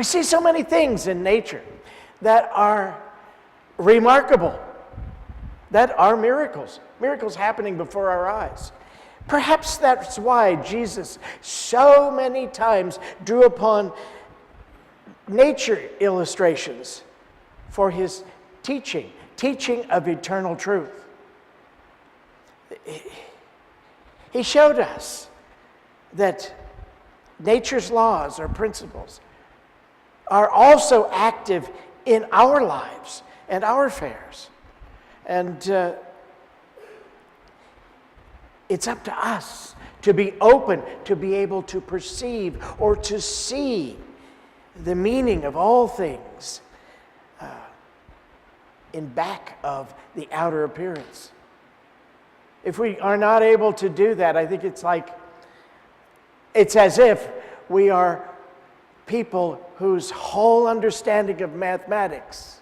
We see so many things in nature that are remarkable, that are miracles happening before our eyes. Perhaps that's why Jesus so many times drew upon nature illustrations for his teaching of eternal truth. He showed us that nature's laws or principles are also active in our lives and our affairs. And it's up to us to be open, to be able to perceive or to see the meaning of all things in back of the outer appearance. If we are not able to do that, I think it's as if we are people whose whole understanding of mathematics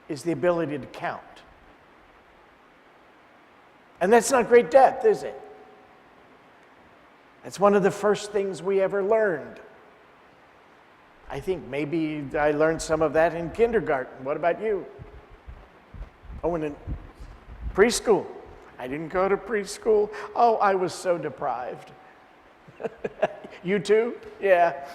is the ability to count. And that's not great depth, is it? That's one of the first things we ever learned. I think maybe I learned some of that in kindergarten. What about you? Oh, and in preschool. I didn't go to preschool. Oh, I was so deprived. You too? Yeah.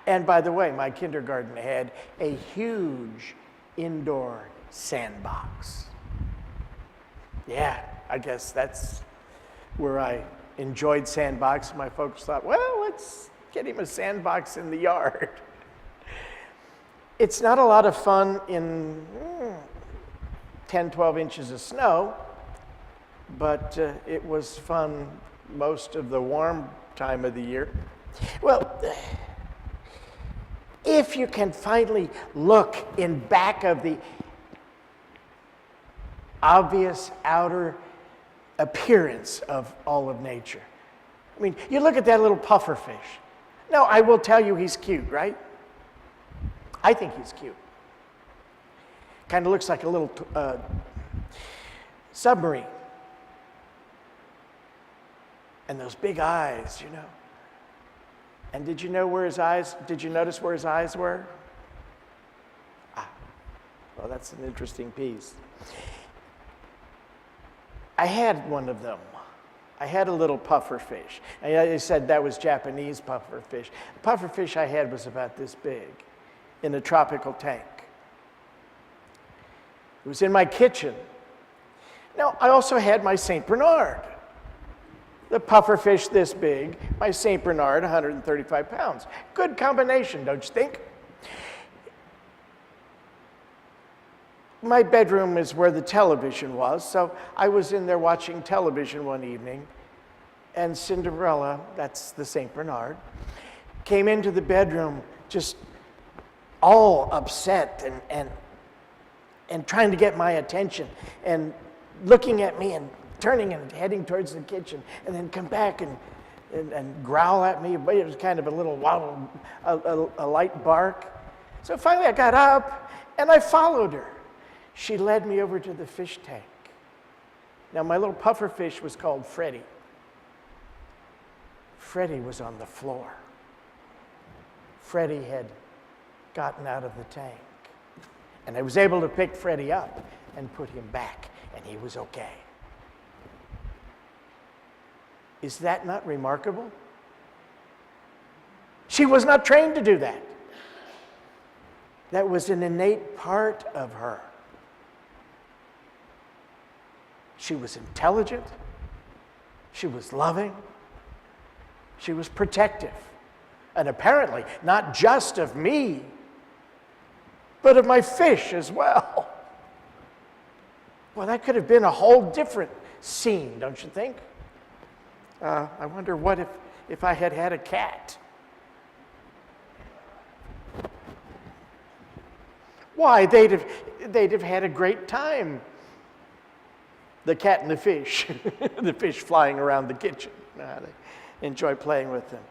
And by the way, my kindergarten had a huge indoor sandbox. Yeah, I guess that's where I enjoyed sandbox. My folks thought, well, let's get him a sandbox in the yard. It's not a lot of fun in 10, 12 inches of snow, but it was fun most of the warm time of the year. Well, if you can finally look in back of the obvious outer appearance of all of nature. I mean, you look at that little puffer fish. Now, I will tell you he's cute, right? I think he's cute. Kind of looks like a little submarine. And those big eyes, you know. And did you notice where his eyes were? Well, that's an interesting piece. I had one of them. I had a little puffer fish. And I said that was Japanese puffer fish. The puffer fish I had was about this big in a tropical tank. It was in my kitchen. Now, I also had my St. Bernard. The puffer fish this big, my St. Bernard, 135 pounds. Good combination, don't you think? My bedroom is where the television was, so I was in there watching television one evening, and Cinderella, that's the St. Bernard, came into the bedroom just all upset and trying to get my attention and looking at me and turning and heading towards the kitchen, and then come back and growl at me. It was kind of a little wow, a light bark. So finally I got up and I followed her. She led me over to the fish tank. Now my little puffer fish was called Freddie. Freddie was on the floor. Freddie had gotten out of the tank. And I was able to pick Freddie up and put him back, and he was okay. Is that not remarkable? She was not trained to do that. That was an innate part of her. She was intelligent. She was loving. She was protective. And apparently, not just of me, but of my fish as well. Well, that could have been a whole different scene, don't you think? I wonder what if I had had a cat. Why, they'd have had a great time. The cat and the fish, the fish flying around the kitchen. They enjoy playing with them.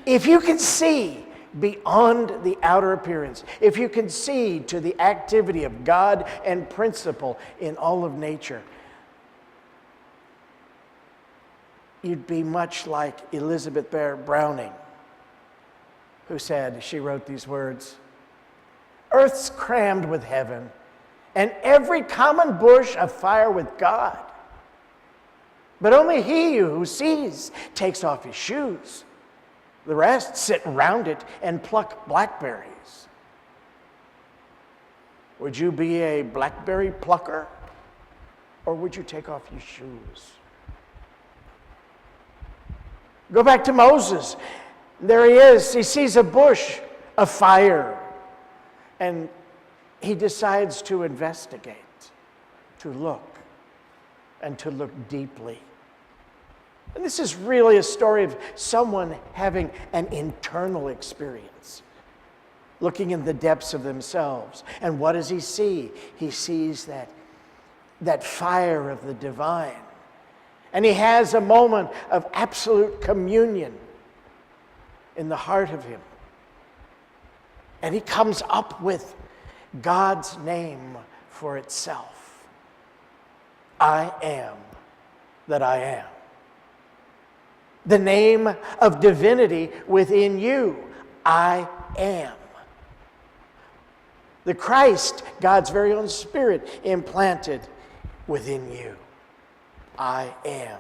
If you can see beyond the outer appearance, if you can see to the activity of God and principle in all of nature, you'd be much like Elizabeth Barrett Browning, who said, she wrote these words, "Earth's crammed with heaven, and every common bush afire with God. But only he who sees takes off his shoes. The rest sit round it and pluck blackberries." Would you be a blackberry plucker, or would you take off your shoes? Go back to Moses. There he is. He sees a bush afire, and he decides to investigate, to look, and to look deeply. And this is really a story of someone having an internal experience, looking in the depths of themselves. And what does he see? He sees that fire of the divine. And he has a moment of absolute communion in the heart of him. And he comes up with God's name for itself. I am that I am. The name of divinity within you. I am. The Christ, God's very own Spirit, implanted within you. I am.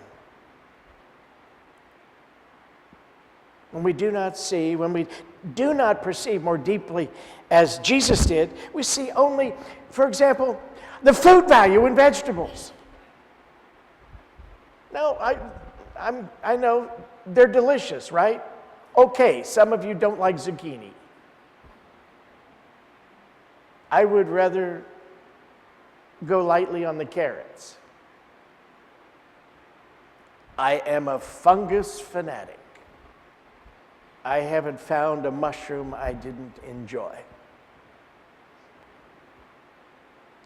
When we do not see, when we do not perceive more deeply as Jesus did, we see only, for example, the food value in vegetables. No, I know they're delicious, right? Okay, some of you don't like zucchini. I would rather go lightly on the carrots. I am a fungus fanatic. I haven't found a mushroom I didn't enjoy.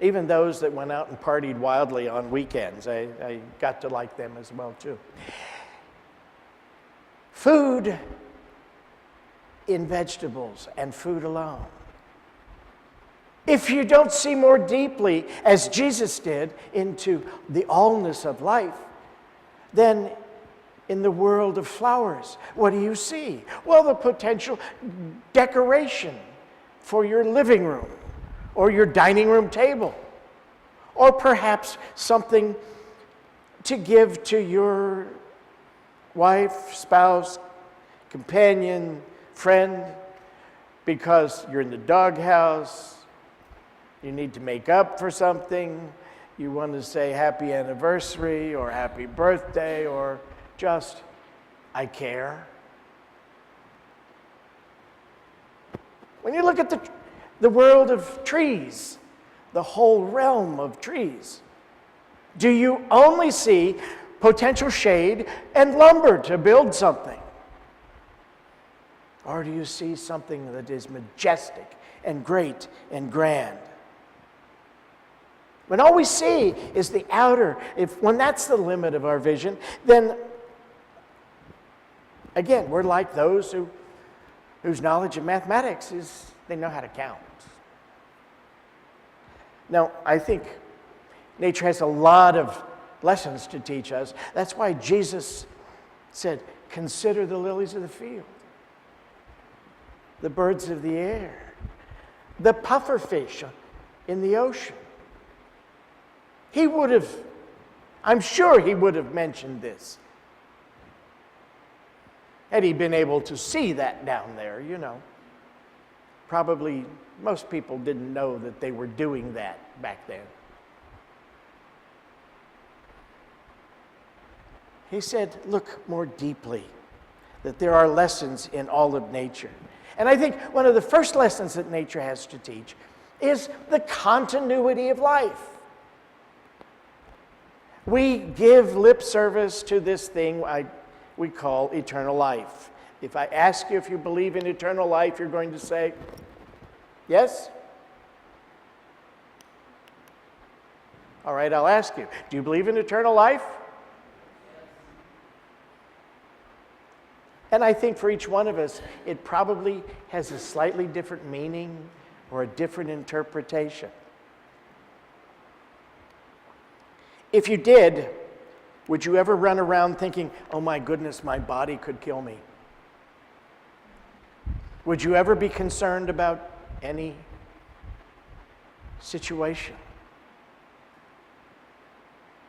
Even those that went out and partied wildly on weekends, I got to like them as well too. Food in vegetables and food alone. If you don't see more deeply, as Jesus did, into the allness of life, then in the world of flowers, what do you see? Well, the potential decoration for your living room or your dining room table, or perhaps something to give to your wife, spouse, companion, friend, because you're in the doghouse, you need to make up for something, you want to say happy anniversary or happy birthday or just, I care. When you look at the world of trees, the whole realm of trees, do you only see potential shade and lumber to build something? Or do you see something that is majestic and great and grand? When all we see is the outer, when that's the limit of our vision, then again, we're like those whose knowledge of mathematics is they know how to count. Now, I think nature has a lot of lessons to teach us. That's why Jesus said, consider the lilies of the field, the birds of the air, the pufferfish in the ocean. He would have, I'm sure he would have mentioned this had he been able to see that down there, you know. Probably most people didn't know that they were doing that back then. He said, look more deeply, that there are lessons in all of nature. And I think one of the first lessons that nature has to teach is the continuity of life. We give lip service to this thing we call eternal life. If I ask you if you believe in eternal life, you're going to say, yes? All right, I'll ask you, do you believe in eternal life? And I think for each one of us, it probably has a slightly different meaning or a different interpretation. If you did, would you ever run around thinking, oh my goodness, my body could kill me? Would you ever be concerned about any situation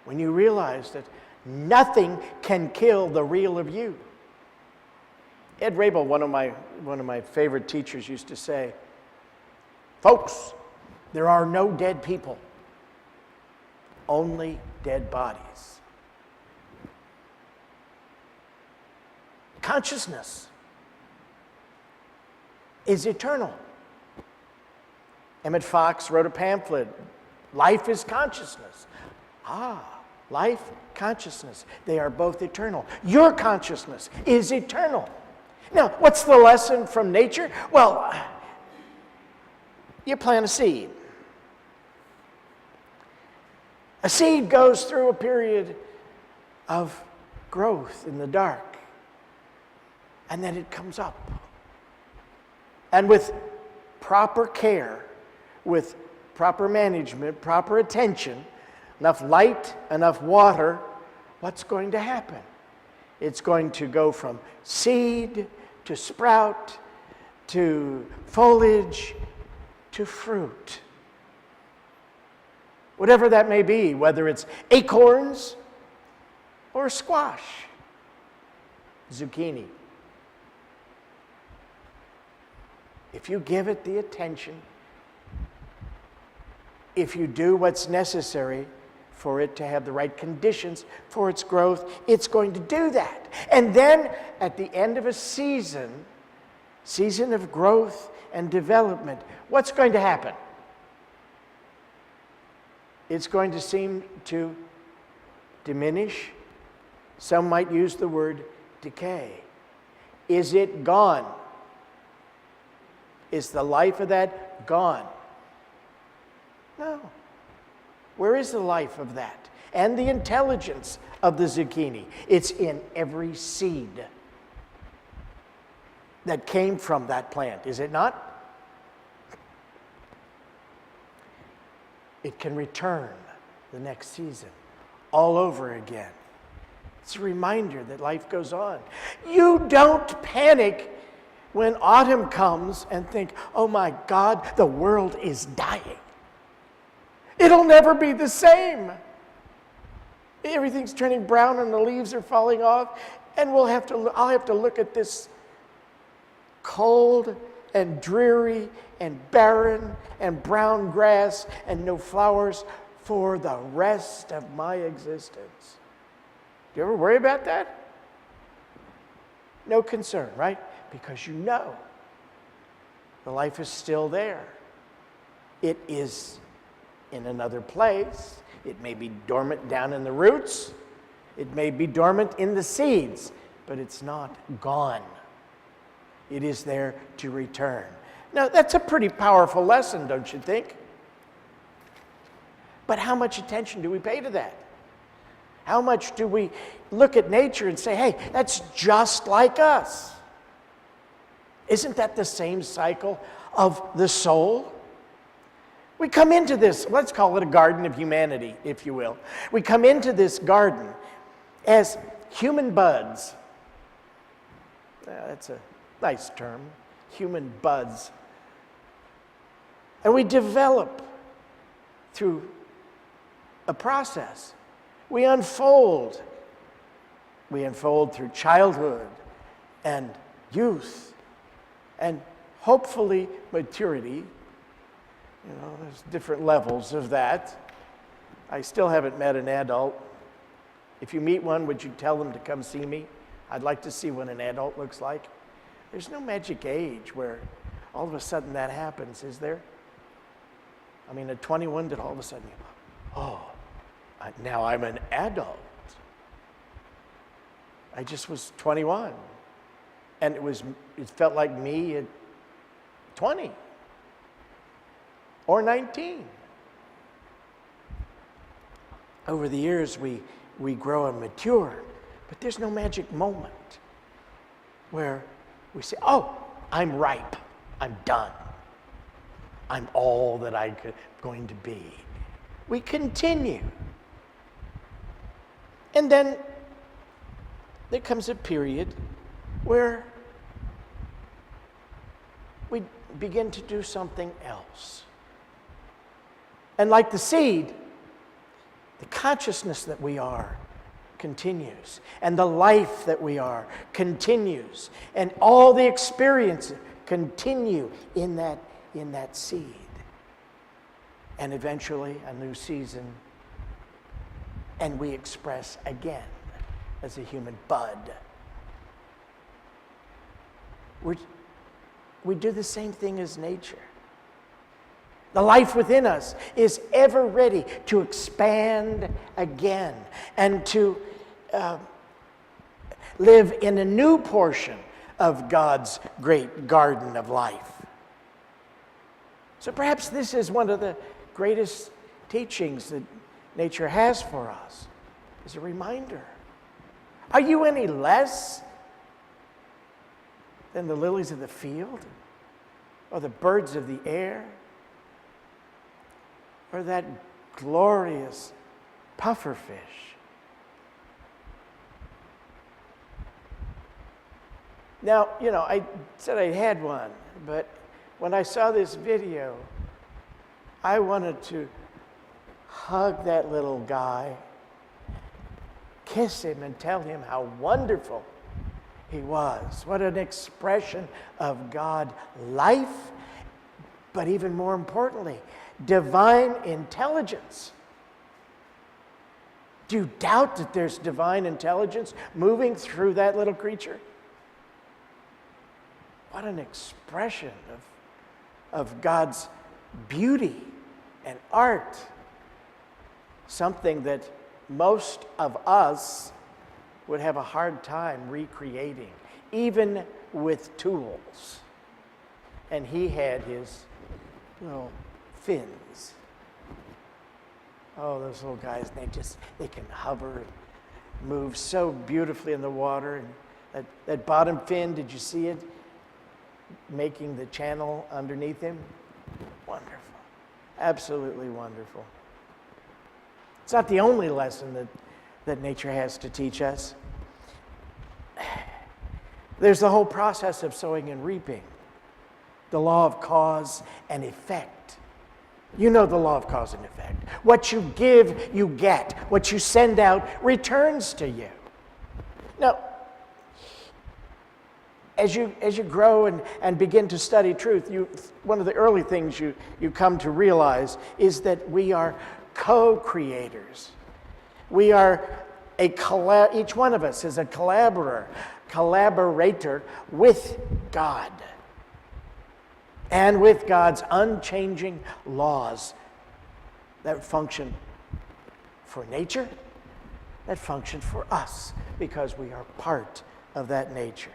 when you realize that nothing can kill the real of you? Ed Rabel, one of my favorite teachers, used to say, "Folks, there are no dead people, only dead bodies." Consciousness is eternal. Emmett Fox wrote a pamphlet, "Life is Consciousness." Life, consciousness, they are both eternal. Your consciousness is eternal. Now, what's the lesson from nature? Well, you plant a seed. A seed goes through a period of growth in the dark, and then it comes up. And with proper care, with proper management, proper attention, enough light, enough water, what's going to happen? It's going to go from seed to sprout to foliage to fruit. Whatever that may be, whether it's acorns or squash, zucchini. If you give it the attention, if you do what's necessary for it to have the right conditions for its growth, it's going to do that. And then at the end of a season of growth and development, what's going to happen? It's going to seem to diminish. Some might use the word decay. Is it gone? Is the life of that gone? No. Where is the life of that? And the intelligence of the zucchini? It's in every seed that came from that plant, is it not? It can return the next season all over again. It's a reminder that life goes on. You don't panic when autumn comes and think, "Oh my God, the world is dying. It'll never be the same. Everything's turning brown and the leaves are falling off, and I'll have to look at this cold and dreary and barren and brown grass and no flowers for the rest of my existence." Do you ever worry about that? No concern, right? Because you know the life is still there. It is in another place. It may be dormant down in the roots. It may be dormant in the seeds, but it's not gone. It is there to return. Now, that's a pretty powerful lesson, don't you think? But how much attention do we pay to that? How much do we look at nature and say, "Hey, that's just like us"? Isn't that the same cycle of the soul? We come into this, let's call it a garden of humanity, if you will. We come into this garden as human buds. That's a nice term, human buds. And we develop through a process. We unfold. We unfold through childhood and youth and hopefully maturity. You know, there's different levels of that. I still haven't met an adult. If you meet one, would you tell them to come see me? I'd like to see what an adult looks like. There's no magic age where all of a sudden that happens, is there? I mean, at 21, did all of a sudden you go, "Oh, now I'm an adult." I just was 21. And it felt like me at 20. Or 19. Over the years, we grow and mature, but there's no magic moment where we say, "Oh, I'm ripe, I'm done. I'm all that I'm going to be." We continue. And then there comes a period where begin to do something else. And like the seed, the consciousness that we are continues, and the life that we are continues, and all the experiences continue in that seed. And eventually a new season, and we express again as a human bud. We do the same thing as nature. The life within us is ever ready to expand again and to live in a new portion of God's great garden of life. So perhaps this is one of the greatest teachings that nature has for us, as a reminder. Are you any less than the lilies of the field, or the birds of the air, or that glorious pufferfish? Now, I said I had one, but when I saw this video, I wanted to hug that little guy, kiss him, and tell him how wonderful he was. What an expression of God life, but even more importantly, divine intelligence. Do you doubt that there's divine intelligence moving through that little creature? What an expression of God's beauty and art. Something that most of us would have a hard time recreating, even with tools. And he had his little fins. Oh, those little guys, they can hover, move so beautifully in the water. And that bottom fin, did you see it? Making the channel underneath him. Wonderful. Absolutely wonderful. It's not the only lesson that nature has to teach us. There's the whole process of sowing and reaping. The law of cause and effect. You know the law of cause and effect. What you give, you get. What you send out returns to you. Now, as you grow and begin to study truth, one of the early things you come to realize is that we are co-creators. We are each one of us is a collaborator with God and with God's unchanging laws that function for nature, that function for us because we are part of that nature.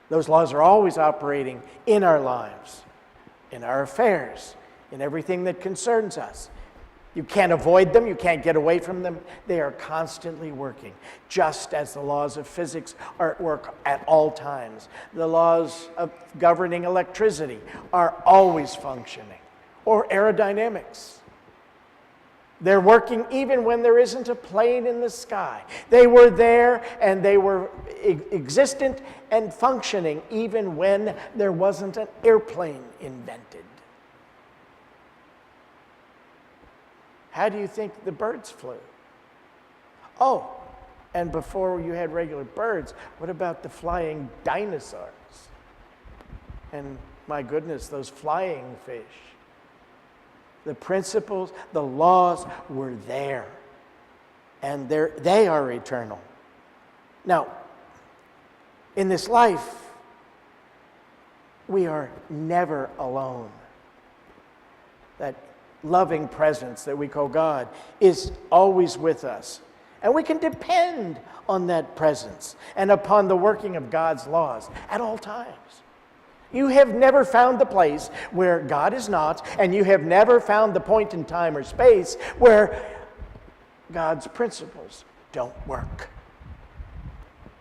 Those laws are always operating in our lives, in our affairs, in everything that concerns us. You can't avoid them. You can't get away from them. They are constantly working, just as the laws of physics are at work at all times. The laws of governing electricity are always functioning, or aerodynamics. They're working even when there isn't a plane in the sky. They were there and they were existent and functioning even when there wasn't an airplane invented. How do you think the birds flew? Oh, and before you had regular birds, what about the flying dinosaurs? And my goodness, those flying fish. The principles, the laws were there. And they are eternal. Now, in this life, we are never alone. That loving presence that we call God is always with us. And we can depend on that presence and upon the working of God's laws at all times. You have never found the place where God is not, and you have never found the point in time or space where God's principles don't work.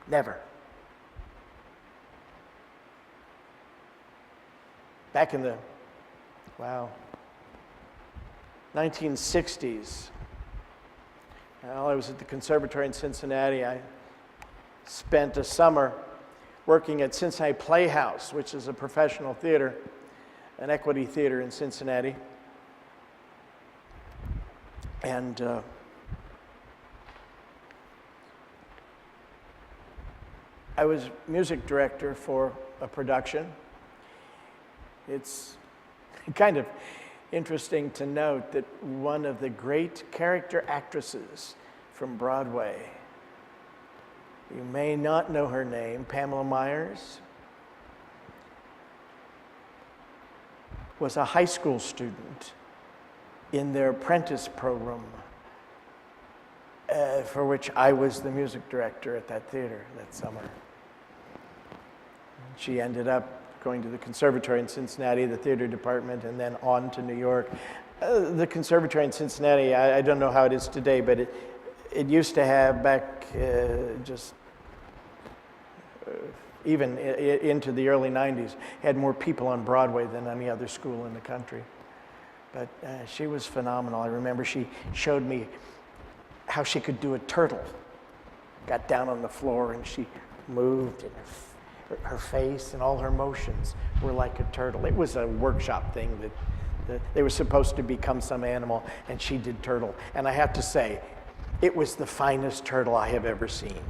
Never. Back in the, 1960s, while I was at the conservatory in Cincinnati, I spent a summer working at Cincinnati Playhouse, which is a professional theater, an equity theater in Cincinnati. And I was music director for a production. It's kind of interesting to note that one of the great character actresses from Broadway, you may not know her name, Pamela Myers, was a high school student in their apprentice program, for which I was the music director at that theater that summer. She ended up going to the conservatory in Cincinnati, the theater department, and then on to New York. The conservatory in Cincinnati, I don't know how it is today, but it used to have back even into the early 90s, had more people on Broadway than any other school in the country. But she was phenomenal. I remember she showed me how she could do a turtle. Got down on the floor and she moved, and her face and all her motions were like a turtle. It was a workshop thing that they were supposed to become some animal, and she did turtle. And I have to say, it was the finest turtle I have ever seen.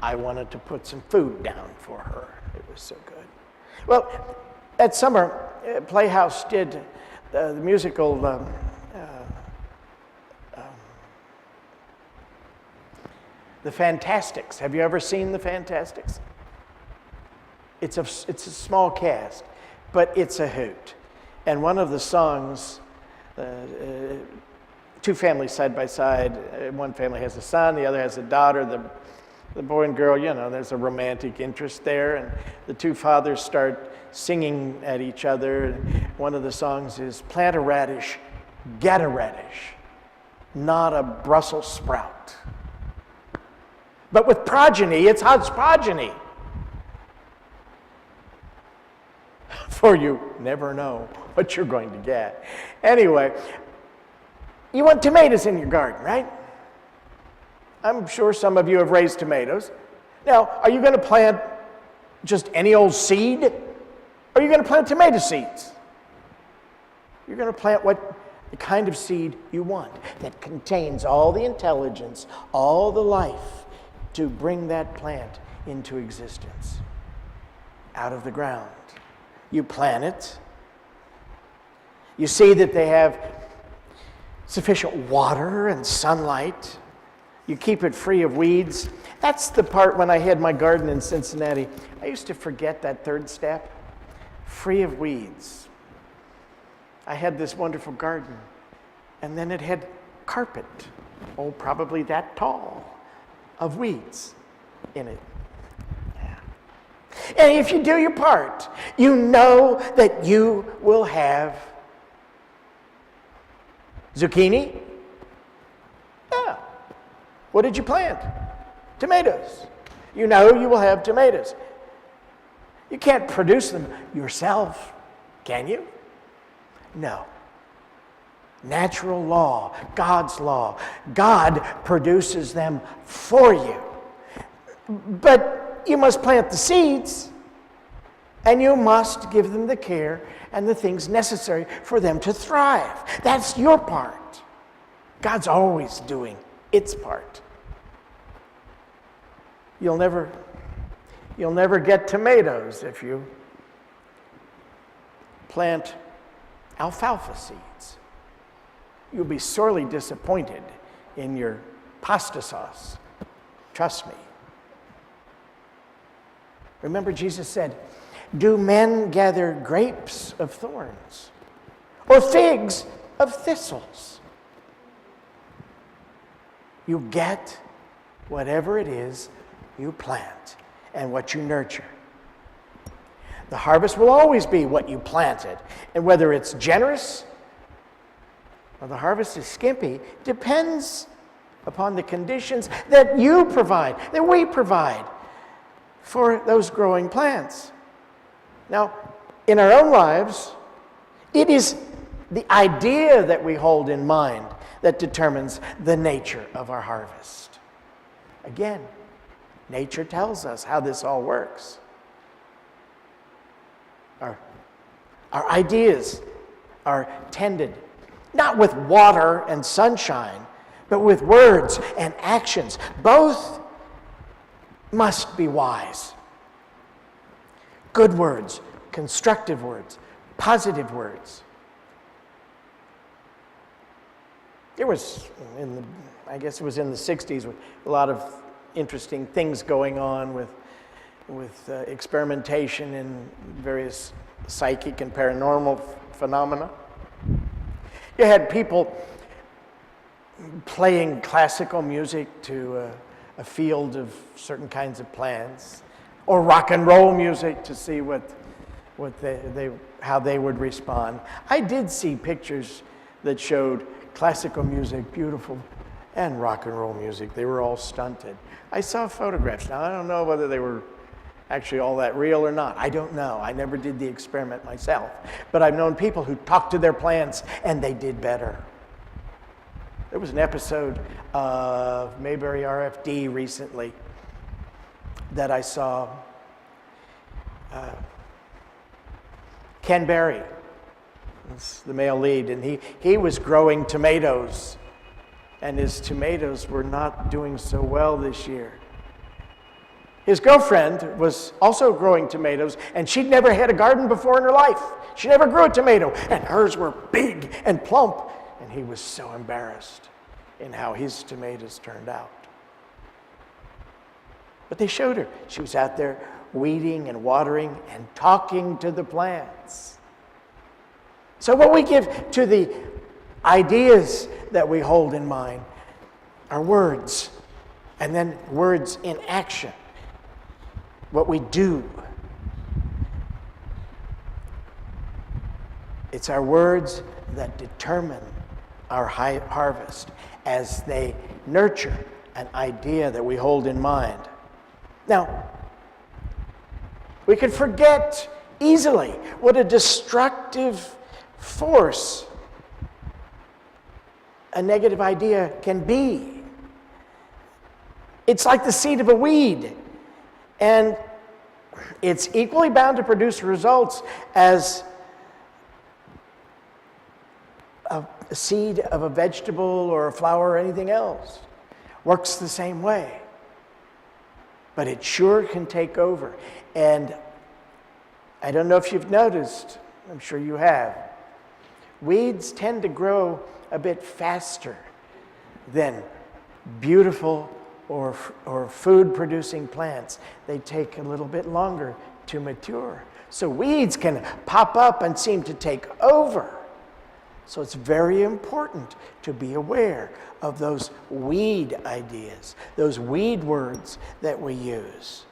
I wanted to put some food down for her. It was so good. Well, that summer, Playhouse did the musical The Fantastics. Have you ever seen The Fantastics? It's a small cast, but it's a hoot. And one of the songs, two families side by side, one family has a son, the other has a daughter, the boy and girl, you know, there's a romantic interest there, and the two fathers start singing at each other. One of the songs is, "Plant a radish, get a radish, not a Brussels sprout. But with progeny, it's God's progeny. For you never know what you're going to get." Anyway, you want tomatoes in your garden, right? I'm sure some of you have raised tomatoes. Now, are you going to plant just any old seed? Or are you going to plant tomato seeds? You're going to plant the kind of seed you want that contains all the intelligence, all the life to bring that plant into existence out of the ground. You plant it. You see that they have sufficient water and sunlight. You keep it free of weeds. That's the part when I had my garden in Cincinnati. I used to forget that third step. Free of weeds. I had this wonderful garden, and then it had carpet, probably that tall, of weeds in it. Yeah. And if you do your part, you know that you will have zucchini. Yeah. What did you plant? Tomatoes. You know you will have tomatoes. You can't produce them yourself, can you? No. Natural law, God's law. God produces them for you. But you must plant the seeds, and you must give them the care and the things necessary for them to thrive. That's your part. God's always doing its part. You'll never get tomatoes if you plant alfalfa seeds. You'll be sorely disappointed in your pasta sauce. Trust me. Remember, Jesus said, "Do men gather grapes of thorns or figs of thistles?" You get whatever it is you plant and what you nurture. The harvest will always be what you planted. And whether it's generous or the harvest is skimpy depends upon the conditions that you provide, that we provide for those growing plants. Now, in our own lives, it is the idea that we hold in mind that determines the nature of our harvest. Again, Nature tells us how this all works. Our ideas are tended not with water and sunshine, but with words and actions. Both must be wise. Good words, constructive words, positive words. There was, I guess it was in the 60s, a lot of interesting things going on with experimentation in various psychic and paranormal phenomena. You had people playing classical music to a field of certain kinds of plants, or rock and roll music to see how they would respond. I did see pictures that showed classical music, beautiful, and rock and roll music. They were all stunted. I saw photographs. Now, I don't know whether they were actually all that real or not. I don't know. I never did the experiment myself. But I've known people who talked to their plants and they did better. There was an episode of Mayberry RFD recently that I saw. Ken Berry was the male lead, and he was growing tomatoes, and his tomatoes were not doing so well this year. His girlfriend was also growing tomatoes, and she'd never had a garden before in her life. She never grew a tomato, and hers were big and plump, and he was so embarrassed in how his tomatoes turned out. But they showed her. She was out there weeding and watering and talking to the plants. So what we give to the ideas that we hold in mind are words, and then words in action. What we do. It's our words that determine our harvest as they nurture an idea that we hold in mind. Now, we can forget easily what a destructive force a negative idea can be. It's like the seed of a weed, and it's equally bound to produce results as a seed of a vegetable or a flower or anything else. Works the same way. But it sure can take over. And I don't know if you've noticed, I'm sure you have, weeds tend to grow a bit faster than beautiful or food-producing plants. They take a little bit longer to mature. So weeds can pop up and seem to take over. So it's very important to be aware of those weed ideas, those weed words that we use.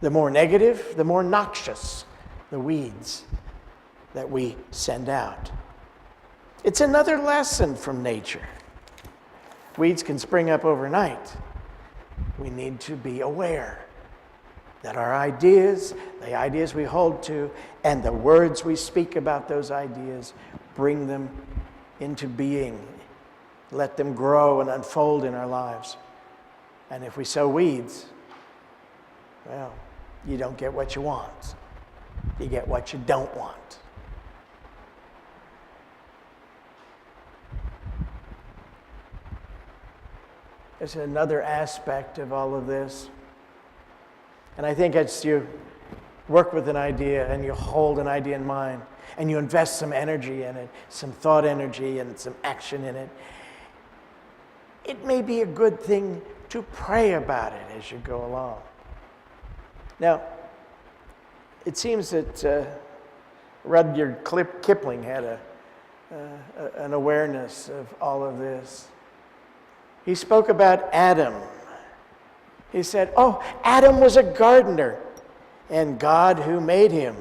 The more negative, the more noxious the weeds that we send out. It's another lesson from nature. Weeds can spring up overnight. We need to be aware that our ideas, the ideas we hold to, and the words we speak about those ideas, bring them into being. Let them grow and unfold in our lives. And if we sow weeds, well, you don't get what you want. You get what you don't want. There's another aspect of all of this. And I think as you work with an idea and you hold an idea in mind and you invest some energy in it, some thought energy and some action in it, it may be a good thing to pray about it as you go along. Now, it seems that Rudyard Kipling had an awareness of all of this. He spoke about Adam. He said, Adam was a gardener, and God who made him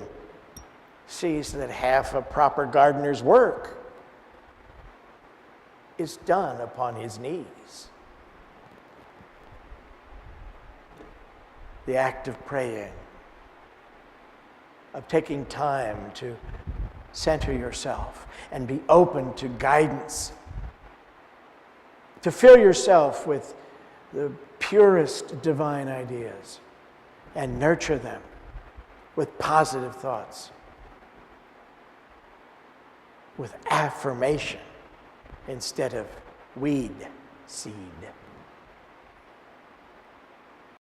sees that half a proper gardener's work is done upon his knees. The act of praying, of taking time to center yourself and be open to guidance, to fill yourself with the purest divine ideas and nurture them with positive thoughts, with affirmation instead of weed seed.